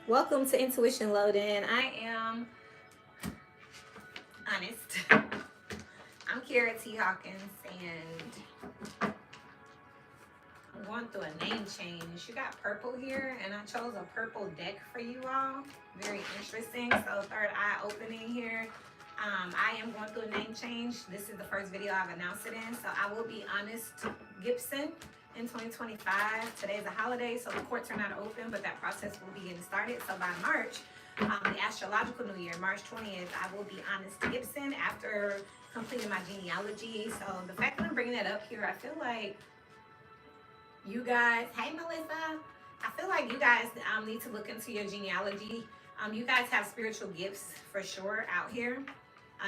Welcome to Intuition Loading. I am honest. I'm Kara T. Hawkins, and I'm going through a name change. You got purple here, and I chose a purple deck for you all. Very interesting. So, third eye opening here. I am going through a name change. This is the first video I've announced it in. So, I will be Honest Gibson in 2025. Today is a holiday, so the courts are not open, but that process will be getting started. So, by March, the astrological new year, March 20th, I will be Honest Gibson after completing my genealogy. So, the fact that I'm bringing that up here, I feel like you guys, hey Melissa, I feel like you guys need to look into your genealogy. You guys have spiritual gifts for sure out here.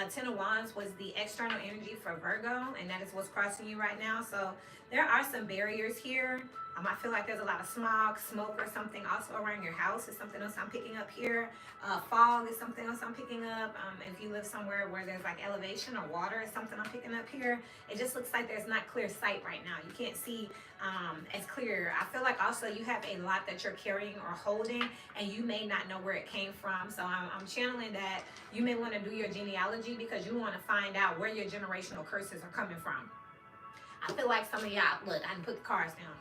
Ten of Wands was the external energy for Virgo, and that is what's crossing you right now. So there are some barriers here. I feel like there's a lot of smog, smoke, or something also around your house. Is something else I'm picking up here. Fog is something else I'm picking up. If you live somewhere where there's like elevation or water is something I'm picking up here. It just looks like there's not clear sight right now. You can't see as clear. I feel like also you have a lot that you're carrying or holding, and you may not know where it came from. So I'm channeling that you may want to do your genealogy because you want to find out where your generational curses are coming from. I feel like some of y'all, look, I didn't put the cards down.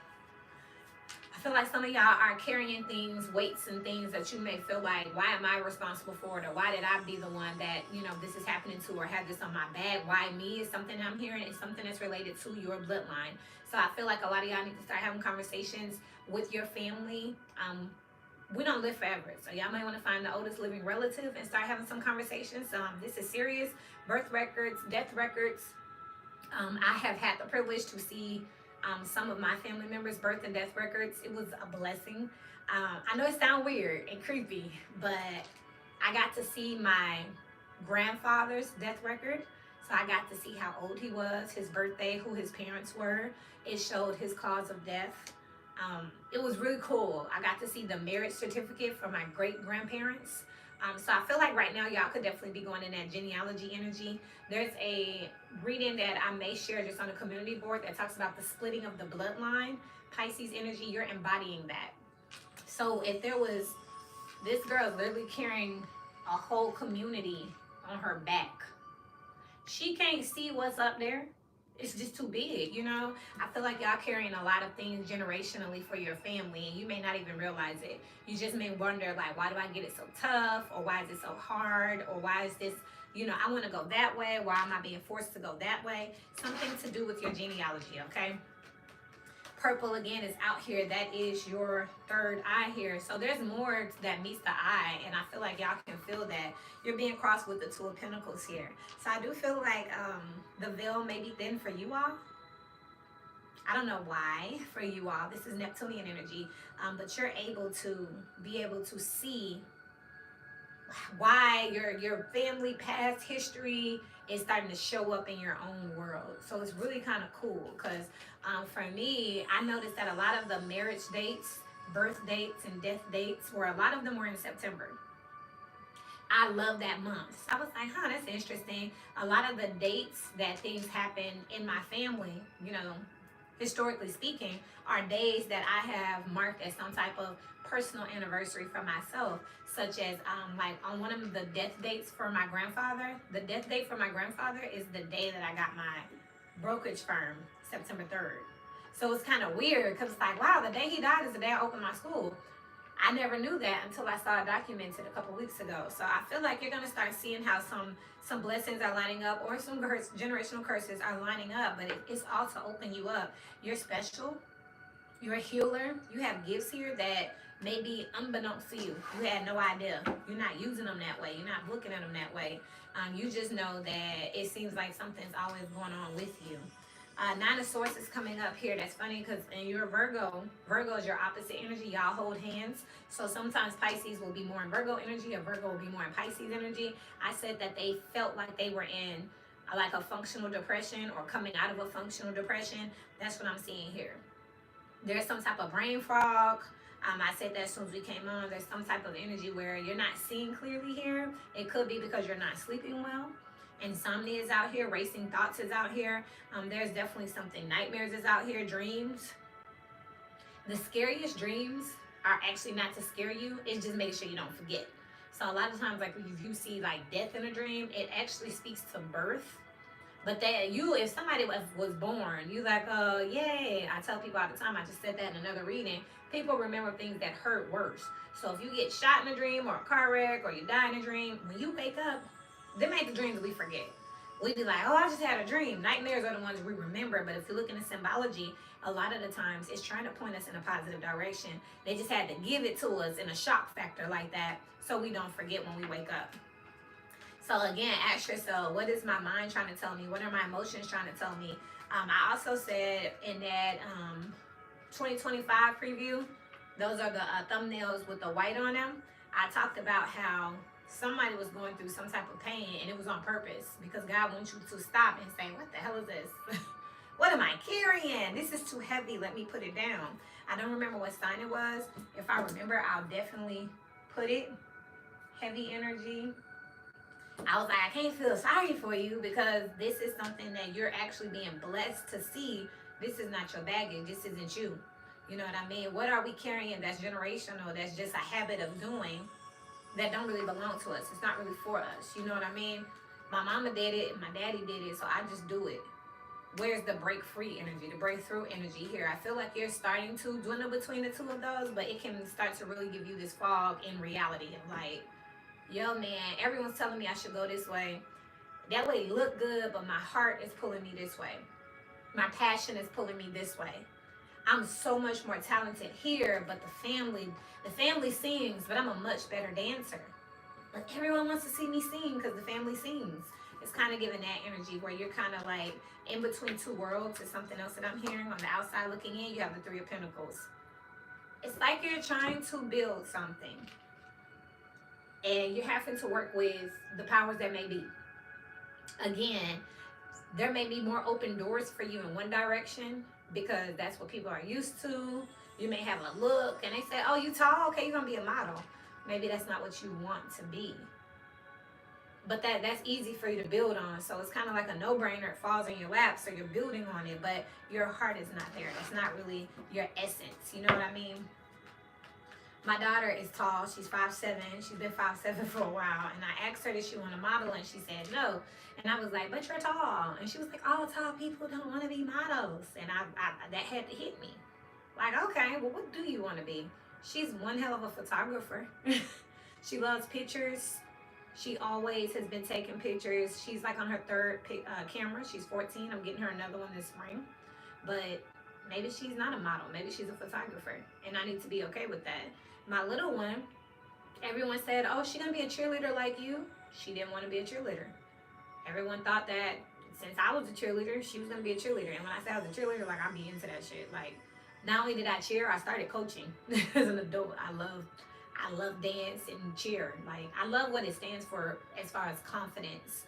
I feel like some of y'all are carrying things, weights and things that you may feel like, why am I responsible for it? Or why did I be the one that, this is happening to, or have this on my back? Why me is something I'm hearing. It's something that's related to your bloodline. So I feel like a lot of y'all need to start having conversations with your family. We don't live forever. So y'all might want to find the oldest living relative and start having some conversations. This is serious. Birth records, death records. I have had the privilege to see some of my family members' birth and death records. It was a blessing. I know it sounds weird and creepy, but I got to see my grandfather's death record. So I got to see how old he was, his birthday, who his parents were. It showed his cause of death. It was really cool. I got to see the marriage certificate for my great grandparents. So I feel like right now y'all could definitely be going in that genealogy energy. There's a reading that I may share just on the community board that talks about the splitting of the bloodline. Pisces energy, you're embodying that. So if there was, this girl is literally carrying a whole community on her back. She can't see what's up there. It's just too big, I feel like y'all carrying a lot of things generationally for your family, and you may not even realize it. You just may wonder, like, why do I get it so tough? Or why is it so hard? Or why is this, I want to go that way. Why am I being forced to go that way? Something to do with your genealogy, okay? Purple again is out here. That is your third eye here. So there's more that meets the eye, and I feel like y'all can feel that. You're being crossed with the Two of Pentacles here. So I do feel like the veil may be thin for you all. I don't know why for you all. This is Neptunian energy, but you're able to see why your family past history is starting to show up in your own world. So it's really kind of cool because for me, I noticed that a lot of the marriage dates, birth dates, and death dates a lot of them were in September. I love that month. So I was like, that's interesting. A lot of the dates that things happen in my family, historically speaking, are days that I have marked as some type of personal anniversary for myself, such as like on one of the death dates for my grandfather. The death date for my grandfather is the day that I got my brokerage firm, September 3rd. So it's kind of weird because it's like, wow, the day he died is the day I opened my school. I never knew that until I saw it documented a couple weeks ago. So I feel like you're going to start seeing how some blessings are lining up, or some generational curses are lining up, but it's all to open you up. You're special. You're a healer. You have gifts here that may be unbeknownst to you. You had no idea. You're not using them that way. You're not looking at them that way. You just know that it seems like something's always going on with you. Nine of Swords is coming up here. That's funny because in your Virgo is your opposite energy. Y'all hold hands. So sometimes Pisces will be more in Virgo energy, or Virgo will be more in Pisces energy. I said that they felt like they were in like a functional depression or coming out of a functional depression. That's what I'm seeing here. There's some type of brain fog. I said that as soon as we came on. There's some type of energy where you're not seeing clearly here. It could be because you're not sleeping well. Insomnia is out here. Racing thoughts is out here. There's definitely something. Nightmares is out here. Dreams. The scariest dreams are actually not to scare you. It's just making sure you don't forget. So a lot of times, like if you see like death in a dream, it actually speaks to birth. But that you, if somebody was born, you like, oh, yay. I tell people all the time, I just said that in another reading. People remember things that hurt worse. So if you get shot in a dream or a car wreck or you die in a dream, when you wake up, them ain't the dreams we forget. We be like, oh, I just had a dream. Nightmares are the ones we remember. But if you look into symbology, a lot of the times it's trying to point us in a positive direction. They just had to give it to us in a shock factor like that so we don't forget when we wake up. So again, ask yourself, what is my mind trying to tell me? What are my emotions trying to tell me? I also said in that 2025 preview, those are the thumbnails with the white on them. I talked about how somebody was going through some type of pain and it was on purpose because God wants you to stop and say, what the hell is this? What am I carrying? This is too heavy. Let me put it down. I don't remember what sign it was. If I remember, I'll definitely put it. Heavy energy. I was like, I can't feel sorry for you because this is something that you're actually being blessed to see. This is not your baggage. This isn't you. You know what I mean? What are we carrying that's generational, that's just a habit of doing that don't really belong to us? It's not really for us. You know what I mean? My mama did it and my daddy did it, so I just do it. Where's the break free energy, the breakthrough energy here? I feel like you're starting to dwindle between the two of those, but it can start to really give you this fog in reality of like, yo man, everyone's telling me I should go this way. That way look good, but my heart is pulling me this way. My passion is pulling me this way. I'm so much more talented here, but the family sings, but I'm a much better dancer. But everyone wants to see me sing because the family sings. It's kind of giving that energy where you're kind of like in between two worlds is something else that I'm hearing. On the outside looking in, you have the Three of Pentacles. It's like you're trying to build something and you're having to work with the powers that may be. Again, there may be more open doors for you in one direction because that's what people are used to. You may have a look and they say, oh, you tall? Okay, you're going to be a model. Maybe that's not what you want to be. But that's easy for you to build on. So it's kind of like a no-brainer. It falls in your lap, so you're building on it. But your heart is not there. That's not really your essence. You know what I mean? My daughter is tall. She's 5'7". She's been 5'7" for a while. And I asked her if she want to model, and she said no. And I was like, but you're tall. And she was like, all tall people don't want to be models. And I that had to hit me. Like, okay, well, what do you want to be? She's one hell of a photographer. She loves pictures. She always has been taking pictures. She's like on her third camera. She's 14. I'm getting her another one this spring. But maybe she's not a model. Maybe she's a photographer. And I need to be okay with that. My little one, everyone said, oh, she's going to be a cheerleader like you. She didn't want to be a cheerleader. Everyone thought that since I was a cheerleader, she was going to be a cheerleader. And when I say I was a cheerleader, like, I'd be into that shit. Like, not only did I cheer, I started coaching as an adult. I love dance and cheer. Like, I love what it stands for as far as confidence,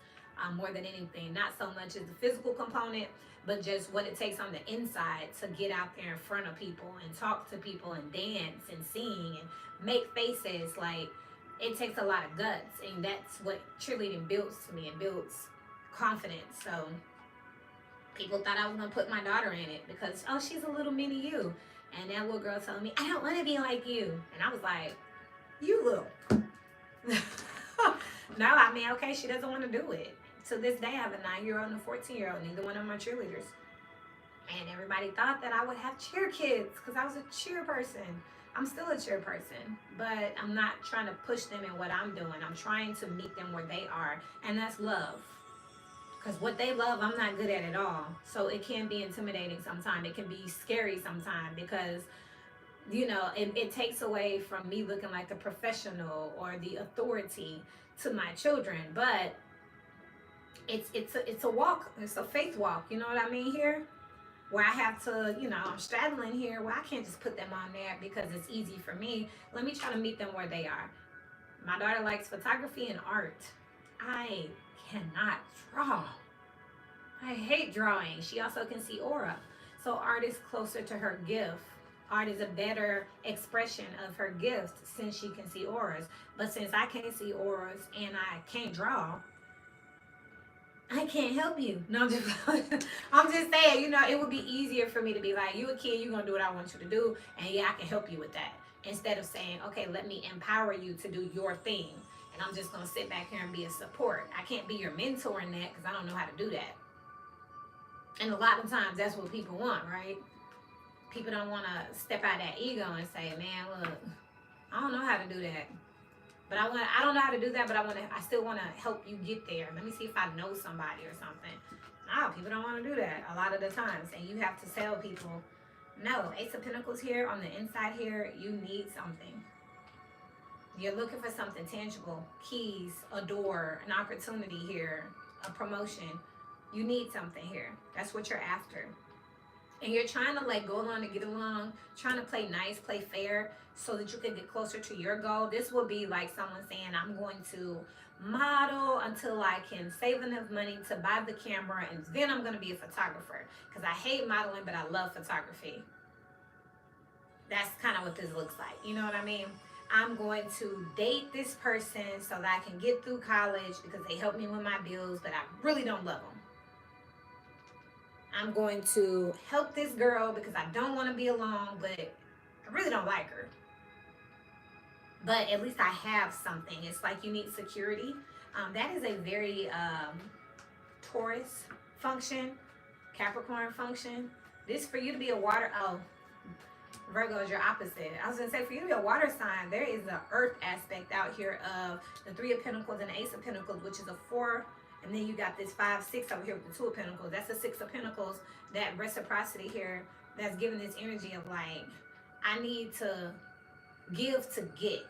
more than anything. Not so much as the physical component, but just what it takes on the inside to get out there in front of people and talk to people and dance and sing and make faces. Like, it takes a lot of guts, and that's what cheerleading builds to me. It builds confidence. So people thought I was gonna put my daughter in it because, oh, she's a little mini you. And that little girl told me, I don't want to be like you. And I was like, you little. No, I mean, okay, she doesn't want to do it. To this day, I have a 9-year-old and a 14-year-old. Neither one of them are cheerleaders. And everybody thought that I would have cheer kids because I was a cheer person. I'm still a cheer person, but I'm not trying to push them in what I'm doing. I'm trying to meet them where they are, and that's love. Because what they love, I'm not good at all. So it can be intimidating sometimes. It can be scary sometimes because, you know, it takes away from me looking like the professional or the authority to my children. But it's a walk. It's a faith walk. You know what I mean here? Where I have to, you know, I'm straddling here where I can't just put them on there because it's easy for me. Let me try to meet them where they are. My daughter likes photography and art. I cannot draw. I hate drawing. She also can see aura. So art is closer to her gift. Art is a better expression of her gift since she can see auras. But since I can't see auras and I can't draw, I can't help you. No, I'm just saying, you know, it would be easier for me to be like, you a kid, you're going to do what I want you to do. And yeah, I can help you with that. instead of saying, okay, let me empower you to do your thing. And I'm just going to sit back here and be a support. I can't be your mentor in that because I don't know how to do that. And a lot of times that's what people want, right? People don't want to step out that ego and say, man, look, I don't know how to do that. But I don't know how to do that, but I still want to help you get there. Let me see if I know somebody or something. No, people don't want to do that a lot of the times. And you have to tell people, no, Ace of Pentacles here on the inside here, you need something. You're looking for something tangible, keys, a door, an opportunity here, a promotion. You need something here. That's what you're after. And you're trying to like go along to get along, trying to play nice, play fair, so that you can get closer to your goal. This will be like someone saying, I'm going to model until I can save enough money to buy the camera, and then I'm going to be a photographer. Because I hate modeling, but I love photography. That's kind of what this looks like. You know what I mean? I'm going to date this person so that I can get through college because they help me with my bills, but I really don't love them. I'm going to help this girl because I don't want to be alone, but I really don't like her. But at least I have something. It's like you need security. That is a very Taurus function, Capricorn function. This for you to be a water, Virgo is your opposite. I was going to say, for you to be a water sign, there is the earth aspect out here of the Three of Pentacles and the Ace of Pentacles, which is a 4. And then you got this 5, 6 over here with the 2 of Pentacles. That's the 6 of Pentacles, that reciprocity here that's giving this energy of like, I need to give to get.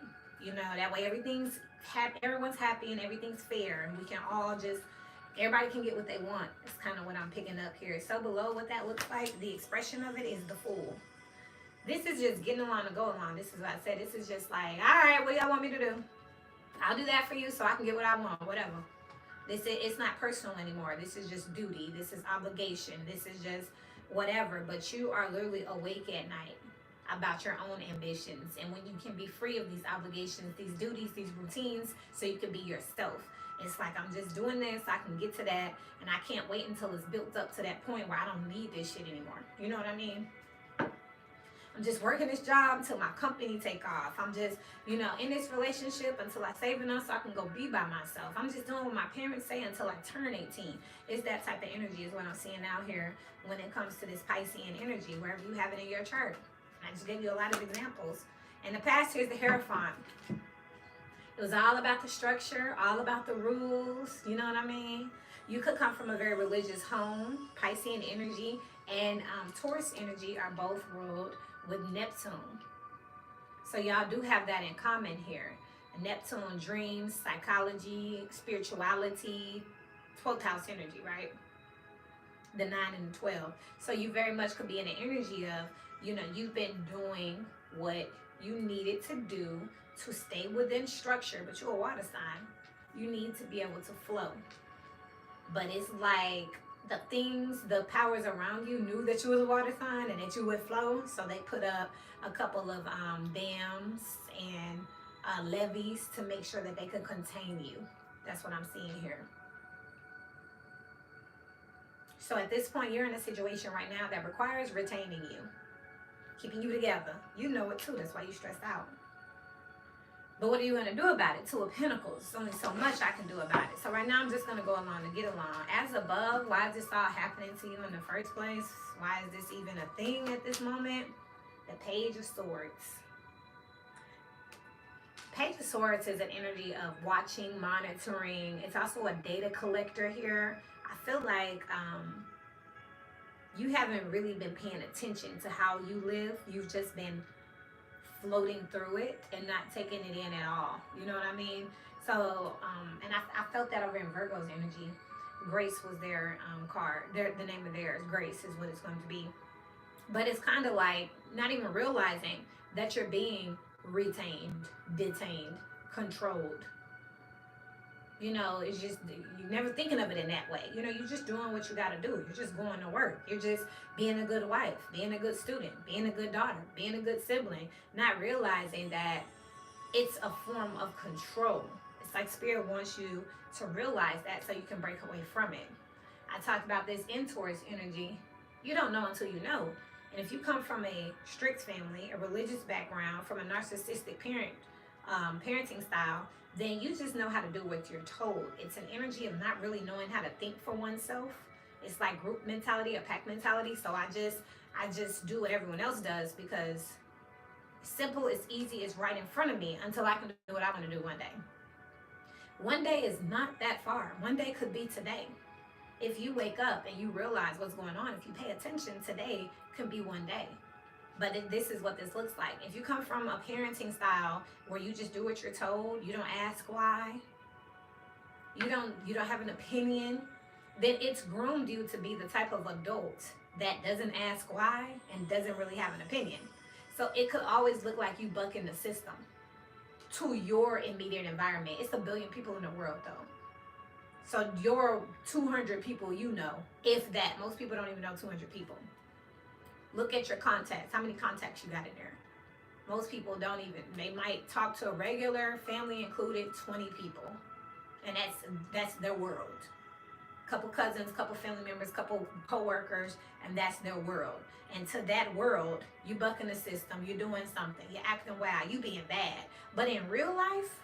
You know, that way everything's happy, everyone's happy and everything's fair. And we can all just, everybody can get what they want. It's kind of what I'm picking up here. So below what that looks like, the expression of it is the Fool. This is just getting along to go along. This is what I said. This is just like, all right, what do y'all want me to do? I'll do that for you so I can get what I want, whatever. It's not personal anymore. This is just duty. This is obligation. This is just whatever. But you are literally awake at night about your own ambitions. And when you can be free of these obligations, these duties, these routines, so you can be yourself. It's like, I'm just doing this, I can get to that, and I can't wait until it's built up to that point where I don't need this shit anymore. You know what I mean? I'm just working this job until my company take off. I'm just, you know, in this relationship until I save enough so I can go be by myself. I'm just doing what my parents say until I turn 18. It's that type of energy is what I'm seeing out here when it comes to this Piscean energy, wherever you have it in your chart. I just gave you a lot of examples. In the past, here's the Hierophant. It was all about the structure, all about the rules, you know what I mean? You could come from a very religious home. Piscean energy and Taurus energy are both ruled with Neptune. So y'all do have that in common here. Neptune, dreams, psychology, spirituality, 12th house energy, right? The 9 and the 12. So you very much could be in the energy of, you know, you've been doing what you needed to do to stay within structure, but you're a water sign. You need to be able to flow. But it's like the things, the powers around you knew that you was a water sign and that you would flow. So they put up a couple of dams and levees to make sure that they could contain you. That's what I'm seeing here. So at this point, you're in a situation right now that requires retaining you, keeping you together. You know it too. That's why you're stressed out. But what are you going to do about it? 2 of Pentacles. There's only so much I can do about it. So right now I'm just going to go along to get along. As above, why is this all happening to you in the first place? Why is this even a thing at this moment? The Page of Swords. Page of Swords is an energy of watching, monitoring. It's also a data collector here. I feel like you haven't really been paying attention to how you live. You've just been floating through it and not taking it in at all. You know what I mean? So, and I felt that over in Virgo's energy. Grace was their card. The name of theirs, Grace, is what it's going to be. But it's kind of like not even realizing that you're being retained, detained, controlled. You know, it's just, you're never thinking of it in that way. You know, you're just doing what you got to do. You're just going to work. You're just being a good wife, being a good student, being a good daughter, being a good sibling, not realizing that it's a form of control. It's like Spirit wants you to realize that so you can break away from it. I talked about this in Taurus energy. You don't know until you know. And if you come from a strict family, a religious background, from a narcissistic parenting style, then you just know how to do what you're told. It's an energy of not really knowing how to think for oneself. It's like group mentality, a pack mentality. So I just do what everyone else does because it's simple, it's easy, it's right in front of me until I can do what I want to do one day. One day is not that far. One day could be today. If you wake up and you realize what's going on, if you pay attention, today could be one day. But this is what this looks like. If you come from a parenting style where you just do what you're told, you don't ask why, you don't have an opinion, then it's groomed you to be the type of adult that doesn't ask why and doesn't really have an opinion. So it could always look like you bucking the system to your immediate environment. It's 1 billion people in the world though. So your 200 people you know, if that. Most people don't even know 200 people. Look at your contacts. How many contacts you got in there? Most people don't even. They might talk to a regular, family included, 20 people. And that's their world. Couple cousins, couple family members, couple co-workers, and that's their world. And to that world, you bucking the system, you're doing something, you're acting wild, you being bad. But in real life,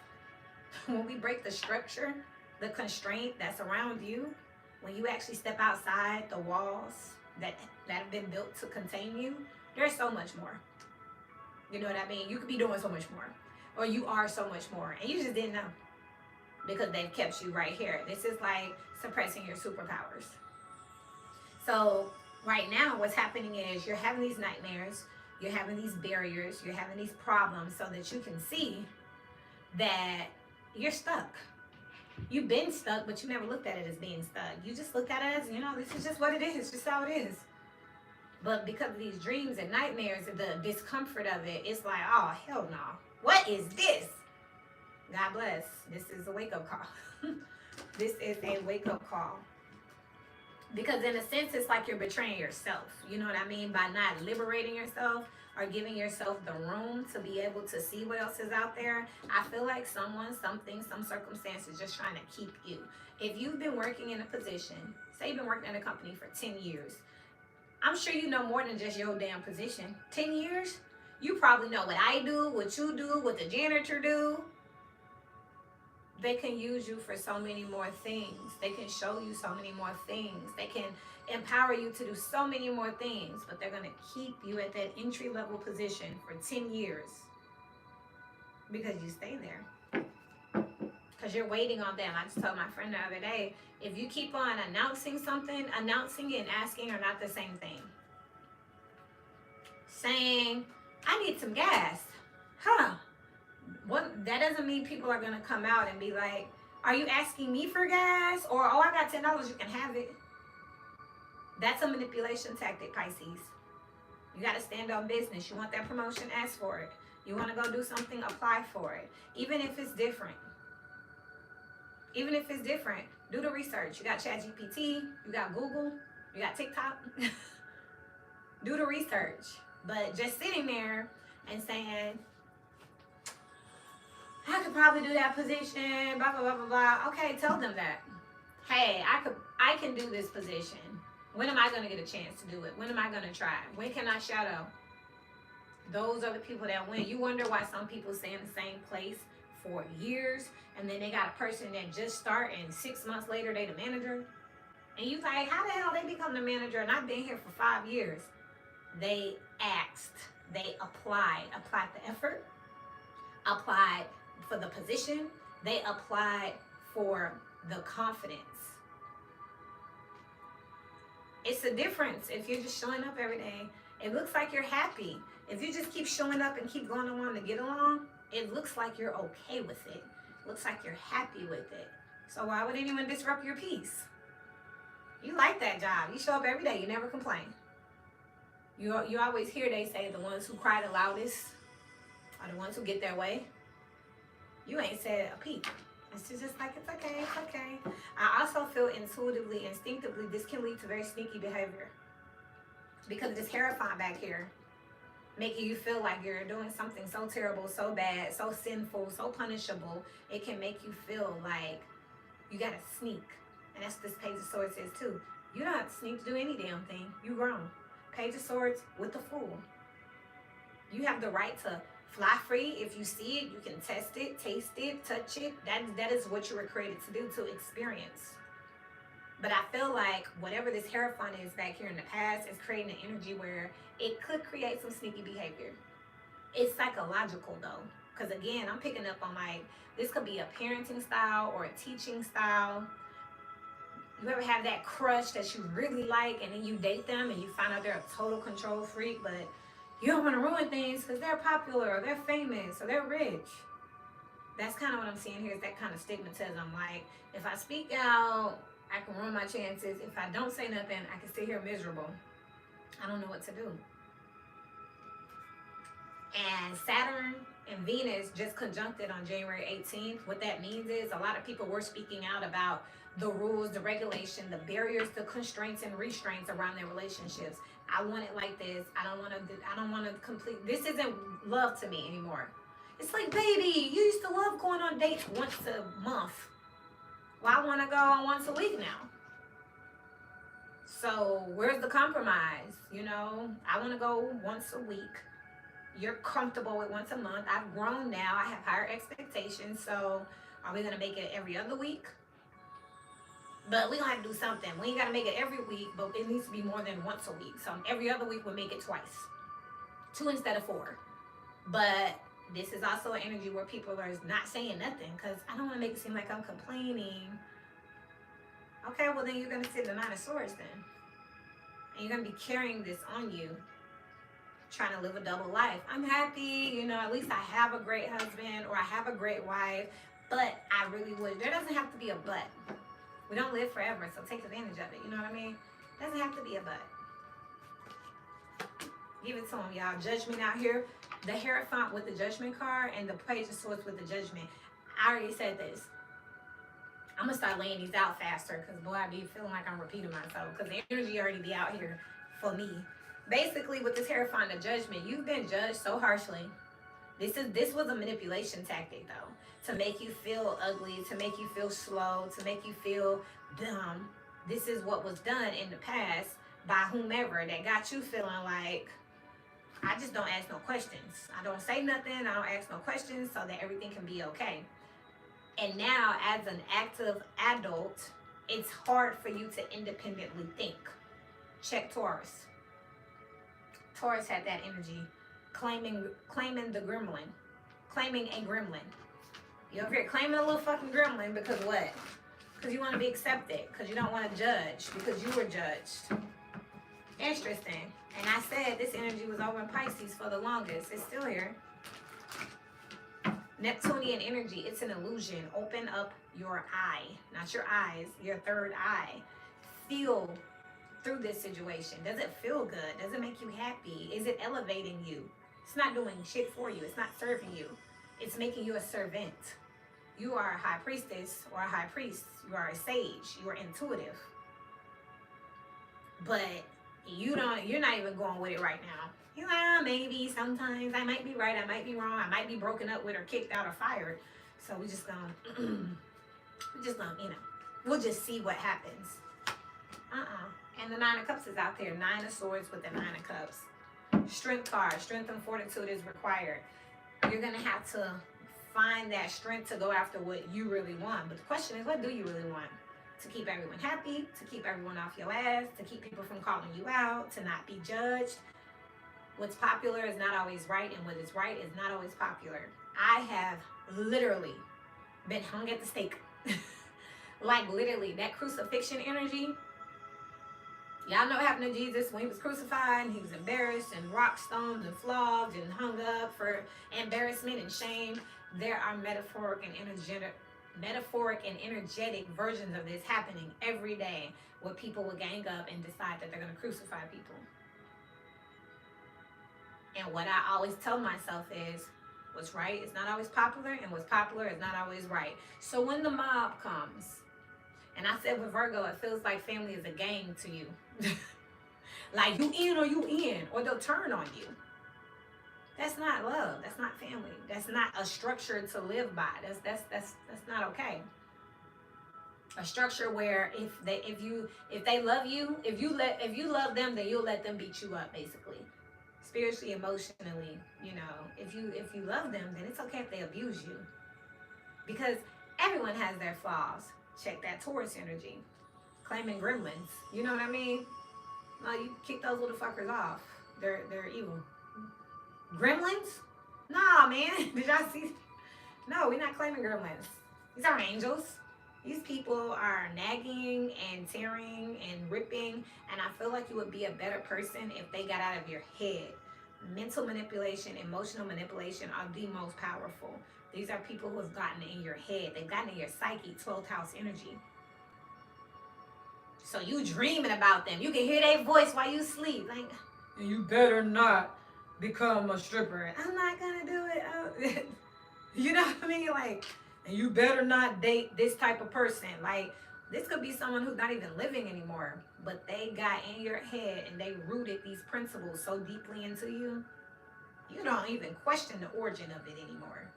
when we break the structure, the constraint that's around you, when you actually step outside the walls that have been built to contain you, there's so much more. You know what I mean? You could be doing so much more, or you are so much more, and you just didn't know because they've kept you right here. This is like suppressing your superpowers. So right now what's happening is you're having these nightmares, you're having these barriers, you're having these problems so that you can see that you're stuck. You've been stuck, but you never looked at it as being stuck. You just look at it as, this is just what it is, just how it is. But because of these dreams and nightmares and the discomfort of it, it's like, oh, hell no. What is this? God bless. This is a wake-up call. This is a wake-up call. Because in a sense, it's like you're betraying yourself. You know what I mean? By not liberating yourself or giving yourself the room to be able to see what else is out there. I feel like someone, something, some circumstance is just trying to keep you. If you've been working in a position, say you've been working in a company for 10 years, I'm sure you know more than just your damn position. 10 years? You probably know what I do, what you do, what the janitor do. They can use you for so many more things. They can show you so many more things. They can empower you to do so many more things, but they're going to keep you at that entry-level position for 10 years because you stay there. Because you're waiting on them. I just told my friend the other day, if you keep on announcing something, announcing and asking are not the same thing. Saying, I need some gas. That doesn't mean people are going to come out and be like, are you asking me for gas? Or, oh, I got $10, you can have it. That's a manipulation tactic, Pisces. You got to stand on business. You want that promotion, ask for it. You want to go do something, apply for it. Even if it's different. Even if it's different, do the research. You got ChatGPT, you got Google, you got TikTok. Do the research. But just sitting there and saying, I could probably do that position, blah, blah, blah, blah, blah. Okay, tell them that. Hey, I can do this position. When am I going to get a chance to do it? When am I going to try? When can I shadow? Those are the people that win. You wonder why some people stay in the same place for years, and then they got a person that just start, and 6 months later, they the manager. And you like, how the hell they become the manager? And I've been here for 5 years. They asked. They applied the effort, applied for the position, they applied for the confidence. It's a difference if you're just showing up every day. It looks like you're happy. If you just keep showing up and keep going along to get along, it looks like you're okay with it. It looks like you're happy with it. So why would anyone disrupt your peace? You like that job. You show up every day. You never complain. You always hear they say the ones who cry the loudest are the ones who get their way. You ain't said a peep. It's just like, it's okay, it's okay. I also feel intuitively, instinctively, this can lead to very sneaky behavior. Because it's terrifying back here. Making you feel like you're doing something so terrible, so bad, so sinful, so punishable. It can make you feel like you gotta sneak. And that's what this Page of Swords is too. You don't have to sneak to do any damn thing. You grown. Page of Swords with the Fool. You have the right to fly free. If you see it, you can test it, taste it, touch it. That is what you were created to do, to experience. But I feel like whatever this Hierophant is back here in the past is creating an energy where it could create some sneaky behavior. It's psychological though. Because again, I'm picking up on like, this could be a parenting style or a teaching style. You ever have that crush that you really like and then you date them and you find out they're a total control freak, but you don't want to ruin things because they're popular or they're famous or they're rich. That's kind of what I'm seeing here, is that kind of stigmatism. Like, if I speak out, I can ruin my chances. If I don't say nothing, I can sit here miserable. I don't know what to do. And Saturn and Venus just conjuncted on January 18th. What that means is a lot of people were speaking out about the rules, the regulation, the barriers, the constraints and restraints around their relationships. I want it like this. I don't want to complete. This isn't love to me anymore. It's like, baby, you used to love going on dates once a month. Well, I want to go on once a week now. So where's the compromise? You know, I want to go once a week. You're comfortable with once a month. I've grown now. I have higher expectations. So are we going to make it every other week? But we going to have to do something. We ain't got to make it every week, but it needs to be more than once a week. So every other week we'll make it twice. 2 instead of 4. But this is also an energy where people are not saying nothing because I don't want to make it seem like I'm complaining. Okay, well then you're going to sit the 9 of Swords then. And you're going to be carrying this on you, trying to live a double life. I'm happy, you know, at least I have a great husband or I have a great wife, but I really would. There doesn't have to be a but. We don't live forever, so take advantage of it. You know what I mean? Doesn't have to be a but. Give it to them, y'all. Judgment out here. The Hierophant with the Judgment card and the Page of Swords with the Judgment. I already said this. I'm going to start laying these out faster because, boy, I be feeling like I'm repeating myself because the energy already be out here for me. Basically, with this Hierophant of Judgment, you've been judged so harshly. This was a manipulation tactic, though, to make you feel ugly, to make you feel slow, to make you feel dumb. This is what was done in the past by whomever that got you feeling like, I just don't ask no questions. I don't say nothing. I don't ask no questions so that everything can be okay. And now, as an active adult, it's hard for you to independently think. Check Taurus. Taurus had that energy, claiming the gremlin, claiming a gremlin. You over here claiming a little fucking gremlin because what? Because you want to be accepted, because you don't want to judge, because you were judged. Interesting. And I said this energy was over in Pisces for the longest. It's still here. Neptunian energy, it's an illusion. Open up your eye, not your eyes, your third eye. Feel through this situation. Does it feel good? Does it make you happy? Is it elevating you? It's not doing shit for you. It's not serving you. It's making you a servant. You are a high priestess or a high priest. You are a sage. You are intuitive. But you're not even going with it right now. You're like, maybe sometimes I might be right, I might be wrong, I might be broken up with or kicked out or fired. So we're just gonna, you know, we'll just see what happens. And the 9 of Cups is out there. 9 of Swords with the 9 of Cups. Strength card. Strength and fortitude is required. You're going to have to find that strength to go after what you really want. But the question is, what do you really want? To keep everyone happy, to keep everyone off your ass, to keep people from calling you out, to not be judged. What's popular is not always right, and what is right is not always popular. I have literally been hung at the stake. Like literally, that crucifixion energy. Y'all know what happened to Jesus when he was crucified and he was embarrassed and rock stoned and flogged and hung up for embarrassment and shame. There are metaphoric and energetic versions of this happening every day where people will gang up and decide that they're going to crucify people. And what I always tell myself is, what's right is not always popular, and what's popular is not always right. So when the mob comes, and I said with Virgo, it feels like family is a gang to you. Like you in or you in, or they'll turn on you. That's not love. That's not family. That's not a structure to live by. That's not okay. A structure where if they love you, if you love them, then you'll let them beat you up, basically. Spiritually, emotionally, if you love them, then it's okay if they abuse you. Because everyone has their flaws. Check that Taurus energy. Claiming gremlins. You know what I mean? No, you kick those little fuckers off. They're evil. Gremlins? Nah, man. Did y'all see? No, we're not claiming gremlins. These aren't angels. These people are nagging and tearing and ripping, and I feel like you would be a better person if they got out of your head. Mental manipulation, emotional manipulation are the most powerful. These are people who have gotten in your head. They've gotten in your psyche, 12th house energy. So you dreaming about them. You can hear their voice while you sleep. Like, you better not become a stripper. I'm not gonna do it. You know what I mean? Like, and you better not date this type of person. Like, this could be someone who's not even living anymore, but they got in your head and they rooted these principles so deeply into you, you don't even question the origin of it anymore.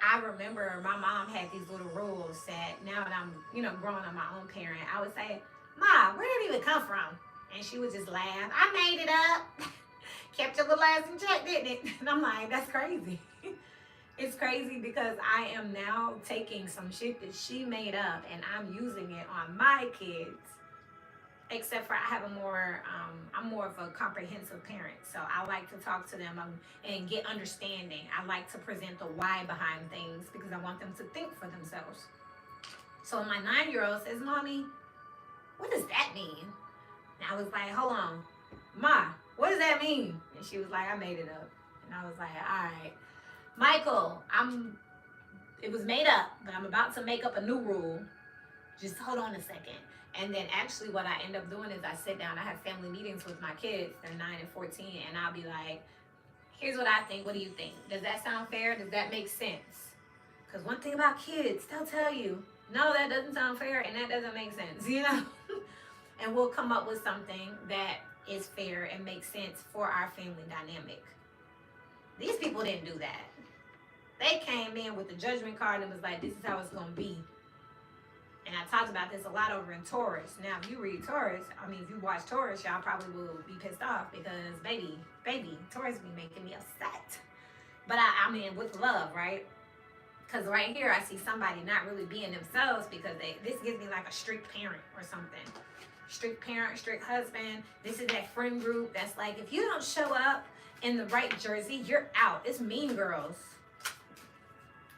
I remember my mom had these little rules that now that I'm, growing up my own parent, I would say, Ma, where did it even come from? And she would just laugh. I made it up. Kept your little ass in check, didn't it? And I'm like, that's crazy. It's crazy because I am now taking some shit that she made up and I'm using it on my kids. Except for I have I'm more of a comprehensive parent. So I like to talk to them and get understanding. I like to present the why behind things because I want them to think for themselves. So my 9-year-old says, Mommy, what does that mean? And I was like, hold on, Ma, what does that mean? And she was like, I made it up. And I was like, all right, Michael, it was made up, but I'm about to make up a new rule. Just hold on a second. And then actually what I end up doing is I sit down, I have family meetings with my kids, they're 9 and 14, and I'll be like, here's what I think, what do you think? Does that sound fair? Does that make sense? Because one thing about kids, they'll tell you, no, that doesn't sound fair and that doesn't make sense, And we'll come up with something that is fair and makes sense for our family dynamic. These people didn't do that. They came in with the judgment card and was like, this is how it's going to be. And I talked about this a lot over in Taurus. Now, if you read Taurus, if you watch Taurus, y'all probably will be pissed off because, baby, Taurus be making me upset. But I mean, with love, right? Because right here, I see somebody not really being themselves because this gives me like a strict parent or something. Strict parent, strict husband. This is that friend group that's like, if you don't show up in the right jersey, you're out. It's mean girls.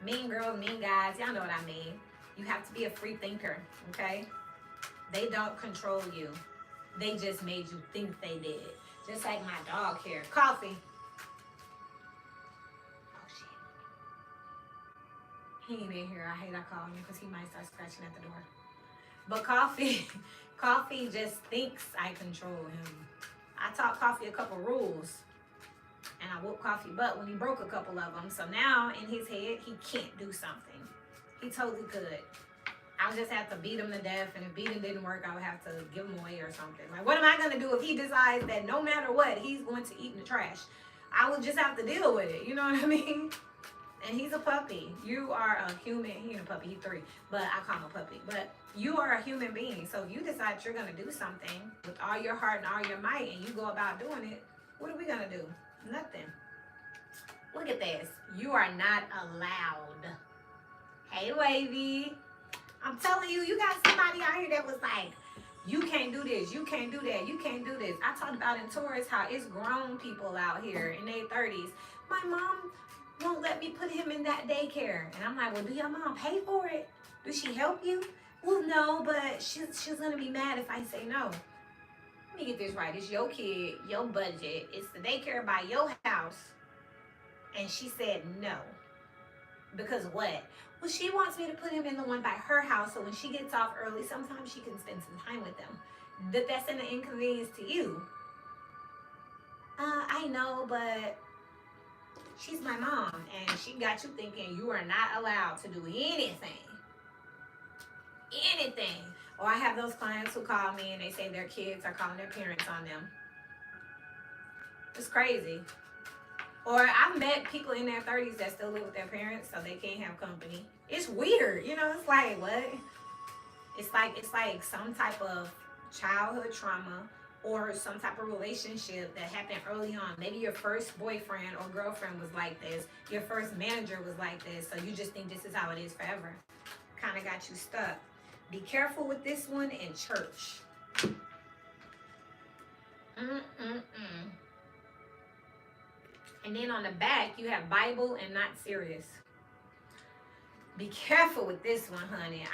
Mean girls, mean guys. Y'all know what I mean. You have to be a free thinker, okay? They don't control you. They just made you think they did. Just like my dog here. Coffee. Oh, shit. He ain't in here. I hate I call him because he might start scratching at the door. But Coffee just thinks I control him. I taught Coffee a couple rules. And I whooped Coffee butt when he broke a couple of them. So now, in his head, he can't do something. He totally could. I would just have to beat him to death, and if beating didn't work, I would have to give him away or something. Like, what am I going to do if he decides that no matter what, he's going to eat in the trash? I would just have to deal with it, you know what I mean? And he's a puppy. You are a human. He ain't a puppy, he's 3, but I call him a puppy. But you are a human being, so if you decide you're going to do something with all your heart and all your might, and you go about doing it, what are we going to do? Nothing. Look at this. You are not allowed. Hey, Wavy. I'm telling you, you got somebody out here that was like, you can't do this, you can't do that, you can't do this. I talked about in Taurus how it's grown people out here in their 30s. My mom won't let me put him in that daycare. And I'm like, well, do your mom pay for it? Does she help you? Well, no, but she's going to be mad if I say no. Let me get this right. It's your kid, your budget. It's the daycare by your house. And she said no. Because what? Well, she wants me to put him in the one by her house, so when she gets off early, sometimes she can spend some time with them. That's an inconvenience to you. I know, but she's my mom, and she got you thinking you are not allowed to do anything. Anything. Or I have those clients who call me and they say their kids are calling their parents on them. It's crazy. Or I've met people in their 30s that still live with their parents, so they can't have company. It's weird, you know. It's like what? It's like some type of childhood trauma or some type of relationship that happened early on. Maybe your first boyfriend or girlfriend was like this. Your first manager was like this. So you just think this is how it is forever. Kind of got you stuck. Be careful with this one in church. And then on the back, you have Bible and not serious. Be careful with this one, honey.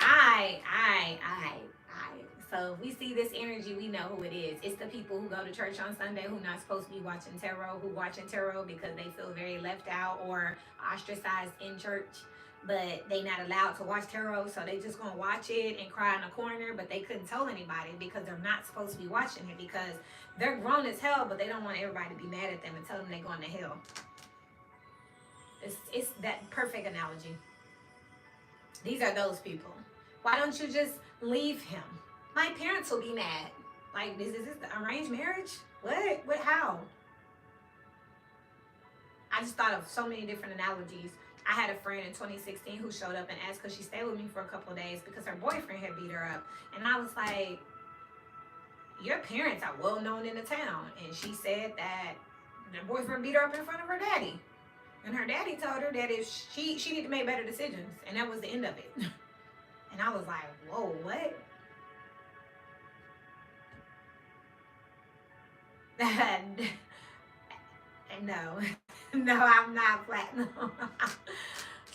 So if we see this energy, we know who it is. It's the people who go to church on Sunday who not supposed to be watching tarot, who watching tarot because they feel very left out or ostracized in church, but they not allowed to watch tarot, so they just gonna watch it and cry in a corner, but they couldn't tell anybody because they're not supposed to be watching it because they're grown as hell, but they don't want everybody to be mad at them and tell them they're going to hell. It's that perfect analogy. These are those people. Why don't you just leave him? My parents will be mad. Like, is this the arranged marriage? What? How? I just thought of so many different analogies. I had a friend in 2016 who showed up and asked because she stayed with me for a couple of days because her boyfriend had beat her up. And I was like, your parents are well known in the town. And she said that the boyfriend beat her up in front of her daddy. And her daddy told her that if she needed to make better decisions. And that was the end of it. And I was like, whoa, what? No. No, I'm not platinum.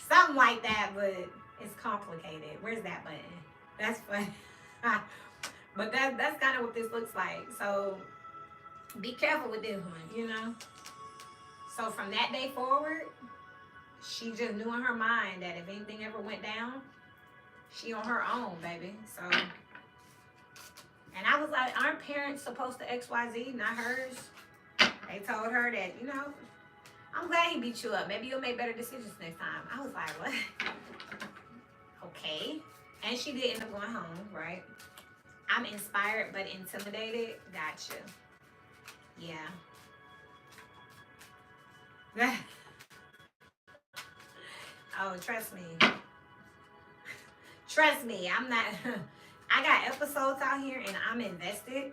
Something like that, but it's complicated. Where's that button? That's funny. But that's kind of what this looks like. So be careful with this one, you know. So from that day forward, she just knew in her mind that if anything ever went down, she on her own, baby. So, and I was like, aren't parents supposed to XYZ, not hers? They told her that, you know, I'm glad he beat you up. Maybe you'll make better decisions next time. I was like, what? Okay. And she did end up going home, right? I'm inspired but intimidated. Gotcha. Yeah. Oh, trust me. Trust me, I'm not. I got episodes out here and I'm invested.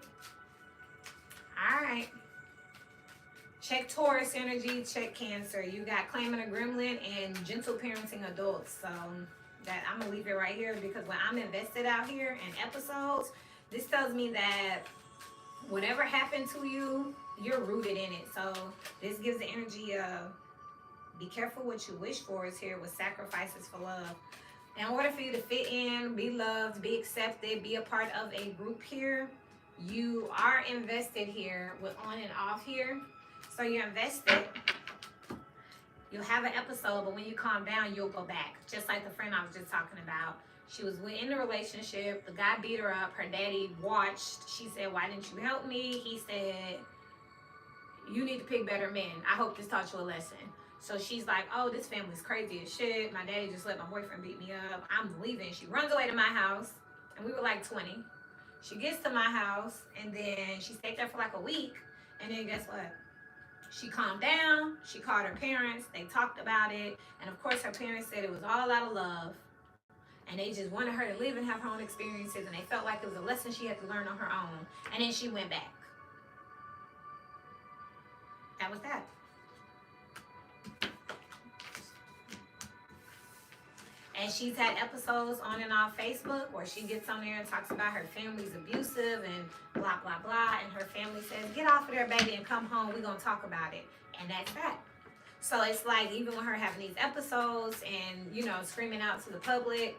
All right. Check Taurus energy, check Cancer. You got Claiming a Gremlin and Gentle Parenting Adults. So that I'm gonna leave it right here because when I'm invested out here in episodes, this tells me that whatever happened to you, you're rooted in it. So this gives the energy of be careful what you wish for is here with sacrifices for love. In order for you to fit in, be loved, be accepted, be a part of a group here, you are invested here with on and off here. So you're invested. You'll have an episode, but when you calm down, you'll go back. Just like the friend I was just talking about. She was in the relationship. The guy beat her up. Her daddy watched. She said, why didn't you help me? He said, you need to pick better men. I hope this taught you a lesson. So she's like, oh, this family's crazy as shit. My daddy just let my boyfriend beat me up. I'm leaving. She runs away to my house. And we were like 20. She gets to my house. And then she stayed there for like a week. And then guess what? She calmed down. She called her parents. They talked about it. And of course, her parents said it was all out of love. And they just wanted her to live and have her own experiences. And they felt like it was a lesson she had to learn on her own. And then she went back. That was that. And she's had episodes on and off Facebook where she gets on there and talks about her family's abusive and blah, blah, blah. And her family says, get off of there, baby, and come home. We're going to talk about it. And that's that. So it's like even with her having these episodes and, you know, screaming out to the public,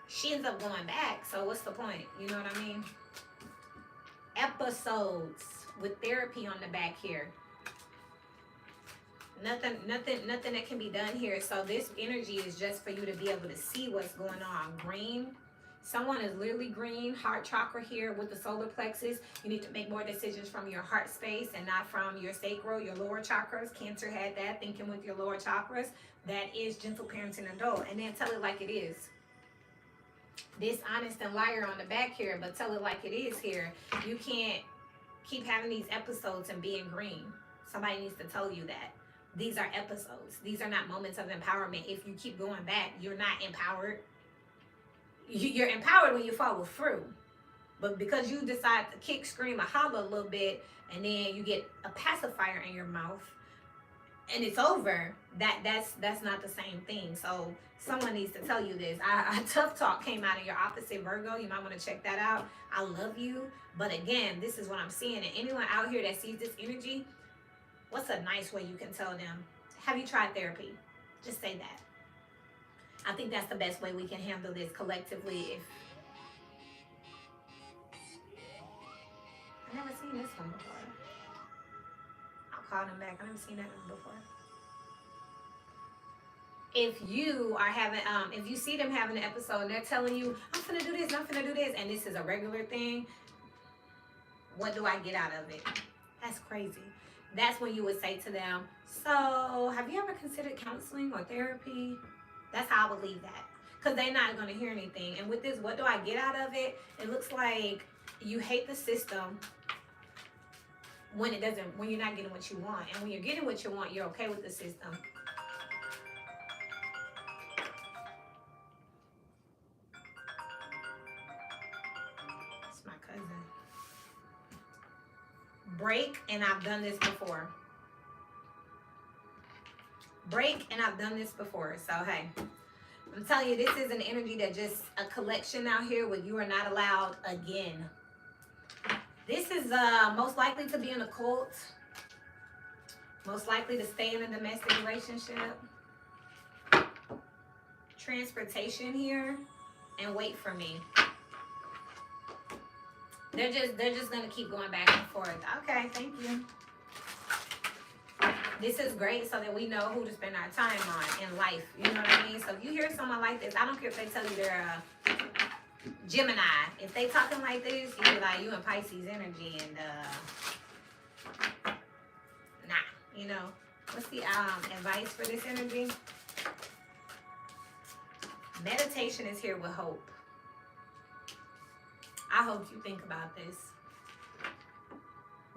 she ends up going back. So what's the point? You know what I mean? Episodes with therapy on the back here. Nothing that can be done here. So this energy is just for you to be able to see what's going on. Green. Someone is literally green. Heart chakra here with the solar plexus. You need to make more decisions from your heart space and not from your sacral, your lower chakras. Cancer had that, thinking with your lower chakras. That is Gentle Parenting Adult. And then tell it like it is. Dishonest and liar on the back here, but tell it like it is here. You can't keep having these episodes and being green. Somebody needs to tell you that. These are episodes. These are not moments of empowerment. If you keep going back, you're not empowered. You're empowered when you follow through. But because you decide to kick, scream, or holler a little bit, and then you get a pacifier in your mouth, and it's over, that's not the same thing. So someone needs to tell you this. Tough talk came out of your opposite, Virgo. You might want to check that out. I love you, but again, this is what I'm seeing. And anyone out here that sees this energy, what's a nice way you can tell them? Have you tried therapy? Just say that. I think that's the best way we can handle this collectively. If I've never seen this one before. I'll call them back. I've never seen that one before. If you are having, if you see them having an episode and they're telling you, I'm finna do this, I'm finna do this, and this is a regular thing, what do I get out of it? That's crazy. That's when you would say to them, so have you ever considered counseling or therapy? That's how I would leave that. Because they're not going to hear anything. And with this, what do I get out of it? It looks like you hate the system when you're not getting what you want. And when you're getting what you want, you're okay with the system. It's my cousin. Break, and I've done this before. Break, and I've done this before. So, hey, I'm telling you, this is an energy that just a collection out here where you are not allowed again. This is most likely to be in a cult. Most likely to stay in a domestic relationship. Transportation here, and wait for me. They're just gonna keep going back and forth. Okay, thank you. This is great so that we know who to spend our time on in life. You know what I mean? So if you hear someone like this, I don't care if they tell you they're a Gemini. If they talking like this, you be like, you in Pisces energy, and nah, you know. What's the advice for this energy? Meditation is here with hope. I hope you think about this.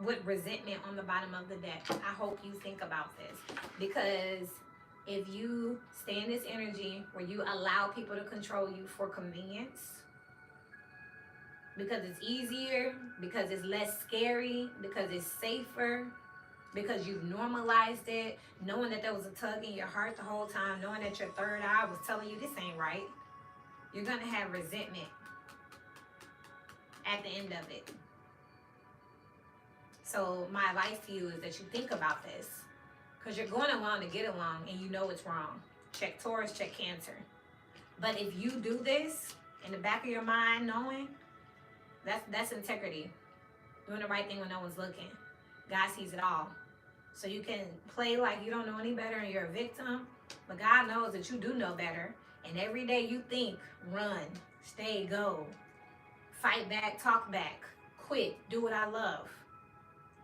With resentment on the bottom of the deck, I hope you think about this. Because if you stay in this energy where you allow people to control you for convenience, because it's easier, because it's less scary, because it's safer, because you've normalized it, knowing that there was a tug in your heart the whole time, knowing that your third eye was telling you this ain't right, you're going to have resentment at the end of it. So my advice to you is that you think about this, because you're going along to get along and you know it's wrong. Check Taurus, check Cancer. But if you do this in the back of your mind, knowing that's integrity, doing the right thing when no one's looking. God sees it all. So you can play like you don't know any better and you're a victim, but God knows that you do know better. And every day you think, run, stay, go, fight back, talk back, quit, do what I love.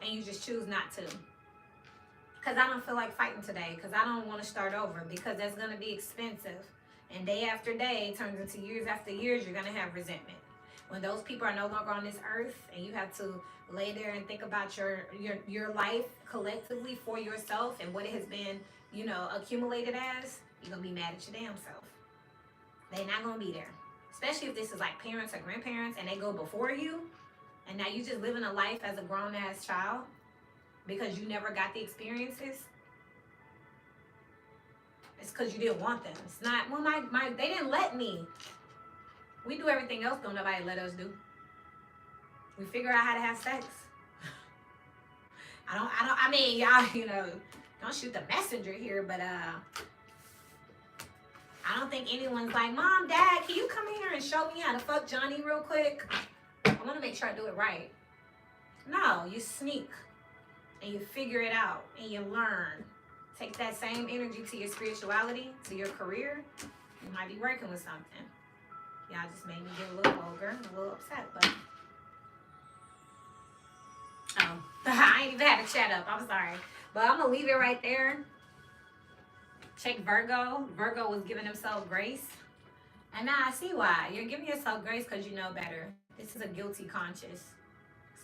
And you just choose not to. Because I don't feel like fighting today, because I don't want to start over, because that's going to be expensive. And day after day turns into years after years, you're going to have resentment. When those people are no longer on this earth and you have to lay there and think about your life collectively for yourself and what it has been, you know, accumulated as, you're going to be mad at your damn self. They're not going to be there. Especially if this is like parents or grandparents and they go before you, and now you just living a life as a grown-ass child because you never got the experiences. It's because you didn't want them. It's not, well, they didn't let me. We do everything else don't nobody let us do. We figure out how to have sex. I mean, y'all, you know, don't shoot the messenger here, but I don't think anyone's like, Mom, Dad, can you come here and show me how to fuck Johnny real quick? I want to make sure I do it right. No, you sneak and you figure it out and you learn. Take that same energy to your spirituality, to your career. You might be working with something. Y'all just made me get a little vulgar, a little upset, but I ain't even had to chat up. I'm sorry. But I'm going to leave it right there. Check Virgo. Virgo was giving himself grace. And now I see why. You're giving yourself grace because you know better. This is a guilty conscience.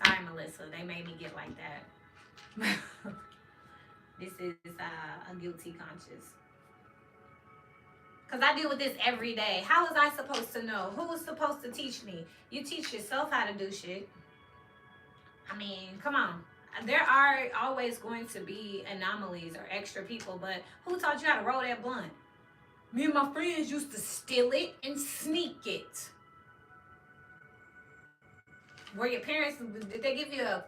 Sorry, Melissa. They made me get like that. This is a guilty conscience. Because I deal with this every day. How was I supposed to know? Who was supposed to teach me? You teach yourself how to do shit. I mean, come on. There are always going to be anomalies or extra people, but who taught you how to roll that blunt? Me and my friends used to steal it and sneak it. Were your parents, did they give you a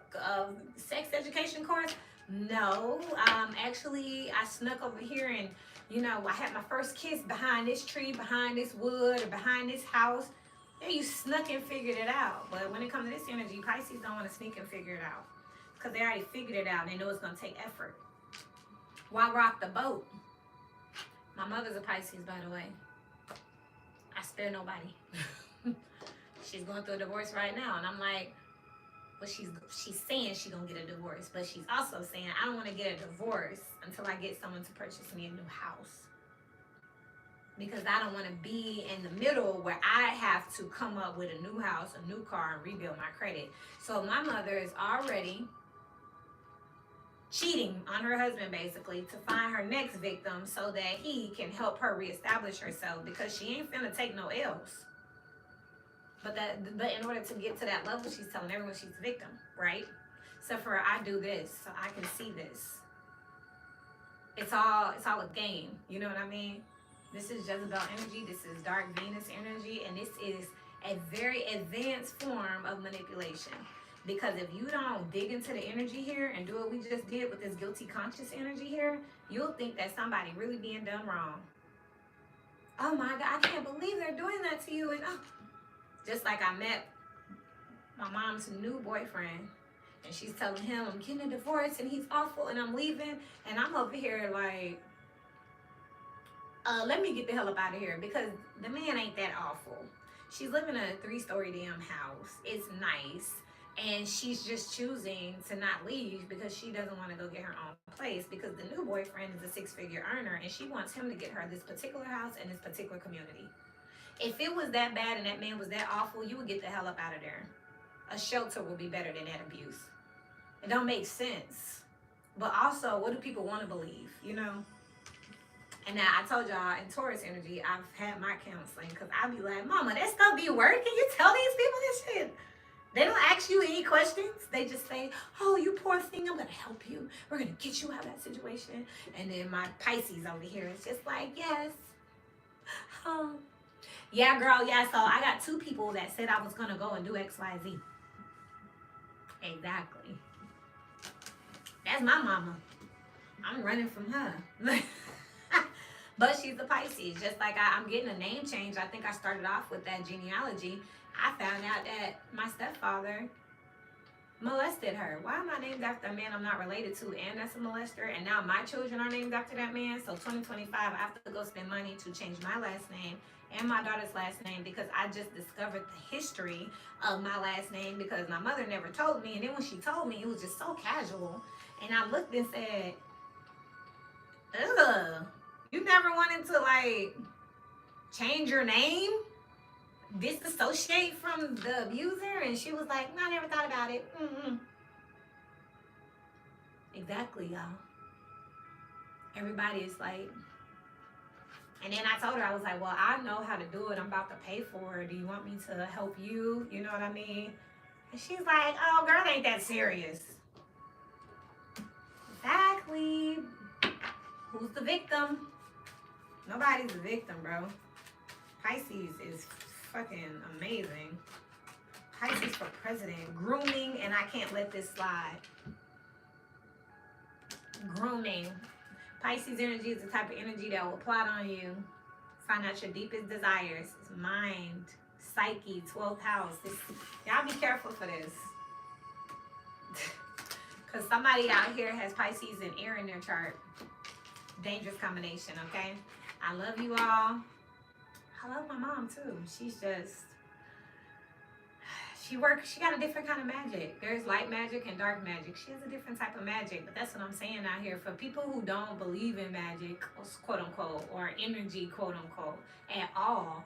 sex education course? No. Actually, I snuck over here and, I had my first kiss behind this tree, behind this wood, or behind this house. Yeah, you snuck and figured it out. But when it comes to this energy, Pisces don't want to sneak and figure it out. Because they already figured it out and they know it's going to take effort. Why rock the boat? My mother's a Pisces, by the way. I spare nobody. She's going through a divorce right now. And I'm like, well, she's saying she's going to get a divorce. But she's also saying, I don't want to get a divorce until I get someone to purchase me a new house. Because I don't want to be in the middle where I have to come up with a new house, a new car, and rebuild my credit. So my mother is already cheating on her husband, basically, to find her next victim so that he can help her reestablish herself, because she ain't finna take no L's. But in order to get to that level, she's telling everyone she's a victim, right? So for her, I do this so I can see this. It's all a game. You know what I mean? This is Jezebel energy. This is dark Venus energy, and this is a very advanced form of manipulation. Because if you don't dig into the energy here and do what we just did with this guilty conscious energy here, you'll think that somebody really being done wrong. Oh my God, I can't believe they're doing that to you. And just like I met my mom's new boyfriend, and she's telling him I'm getting a divorce and he's awful and I'm leaving, and I'm over here like, let me get the hell up out of here, because the man ain't that awful. She's living in a 3-story damn house. It's nice. And she's just choosing to not leave because she doesn't want to go get her own place, because the new boyfriend is a 6-figure earner and she wants him to get her this particular house in this particular community. If it was that bad and that man was that awful, you would get the hell up out of there. A shelter would be better than that abuse. It don't make sense. But also, what do people want to believe, And now I told y'all in Taurus energy, I've had my counseling, because I be like, Mama, that stuff be working. You tell these people this shit. They don't ask you any questions. They just say, oh, you poor thing, I'm going to help you. We're going to get you out of that situation. And then my Pisces over here is just like, yes. Yeah, girl, yeah. So I got 2 people that said I was going to go and do X, Y, Z. Exactly. That's my mama. I'm running from her. But she's a Pisces. Just like I'm getting a name change. I think I started off with that genealogy. I found out that my stepfather molested her. Why am I named after a man I'm not related to, and that's a molester? And now my children are named after that man. So 2025, I have to go spend money to change my last name and my daughter's last name, because I just discovered the history of my last name, because my mother never told me. And then when she told me, it was just so casual. And I looked and said, ugh, you never wanted to like change your name? Disassociate from the abuser? And she was like, no, I never thought about it. Exactly, y'all. Everybody is like, and then I told her, I was like, well, I know how to do it. I'm about to pay for it. Do you want me to help you? You know what I mean? And she's like, oh, girl, ain't that serious. Exactly. Who's the victim? Nobody's the victim, bro. Pisces is fucking amazing. Pisces for president. Grooming, and I can't let this slide. Grooming. Pisces energy is the type of energy that will plot on you. Find out your deepest desires. It's mind, psyche, 12th house. Y'all be careful for this. Because somebody out here has Pisces and air in their chart. Dangerous combination, okay? I love you all. I love my mom too. She's just, she got a different kind of magic. There's light magic and dark magic. She has a different type of magic. But that's what I'm saying out here. For people who don't believe in magic, quote unquote, or energy, quote unquote, at all,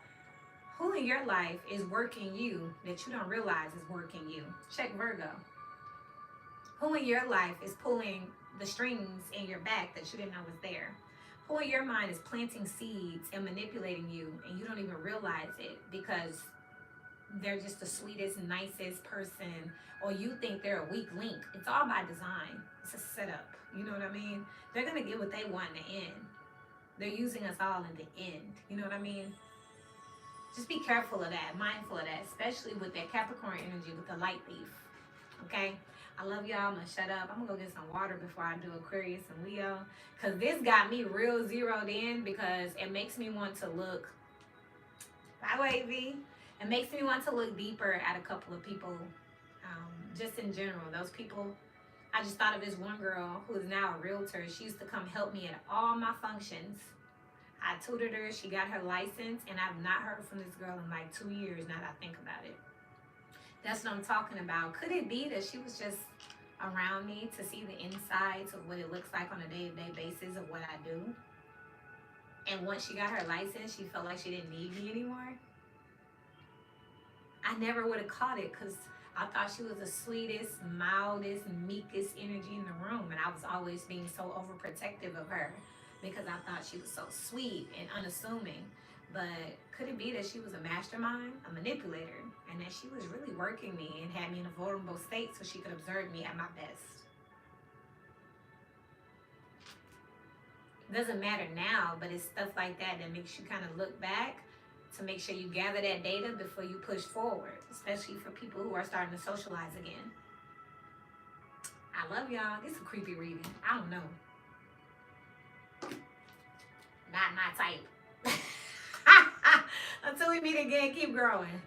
who in your life is working you that you don't realize is working you? Check Virgo. Who in your life is pulling the strings in your back that you didn't know was there. Who in your mind is planting seeds and manipulating you, and you don't even realize it because they're just the sweetest, nicest person, or you think they're a weak link. It's all by design. It's a setup. You know what I mean? They're gonna get what they want in the end. They're using us all in the end. You know what I mean? Just be careful of that, mindful of that, especially with that Capricorn energy with the light thief. Okay? I love y'all. I'm gonna shut up. I'm gonna go get some water before I do Aquarius and Leo. Cause this got me real zeroed in because it makes me want to look, by wavy. It makes me want to look deeper at a couple of people. Just in general. Those people, I just thought of this one girl who is now a realtor. She used to come help me at all my functions. I tutored her. She got her license, and I've not heard from this girl in like 2 years now that I think about it. That's what I'm talking about. Could it be that she was just around me to see the insides of what it looks like on a day-to-day basis of what I do? And once she got her license, she felt like she didn't need me anymore? I never would have caught it because I thought she was the sweetest, mildest, meekest energy in the room. And I was always being so overprotective of her because I thought she was so sweet and unassuming. But could it be that she was a mastermind, a manipulator, and that she was really working me and had me in a vulnerable state so she could observe me at my best? Doesn't matter now, but it's stuff like that that makes you kind of look back to make sure you gather that data before you push forward, especially for people who are starting to socialize again. I love y'all. It's a creepy reading. I don't know. Not my type. Until we meet again, keep growing.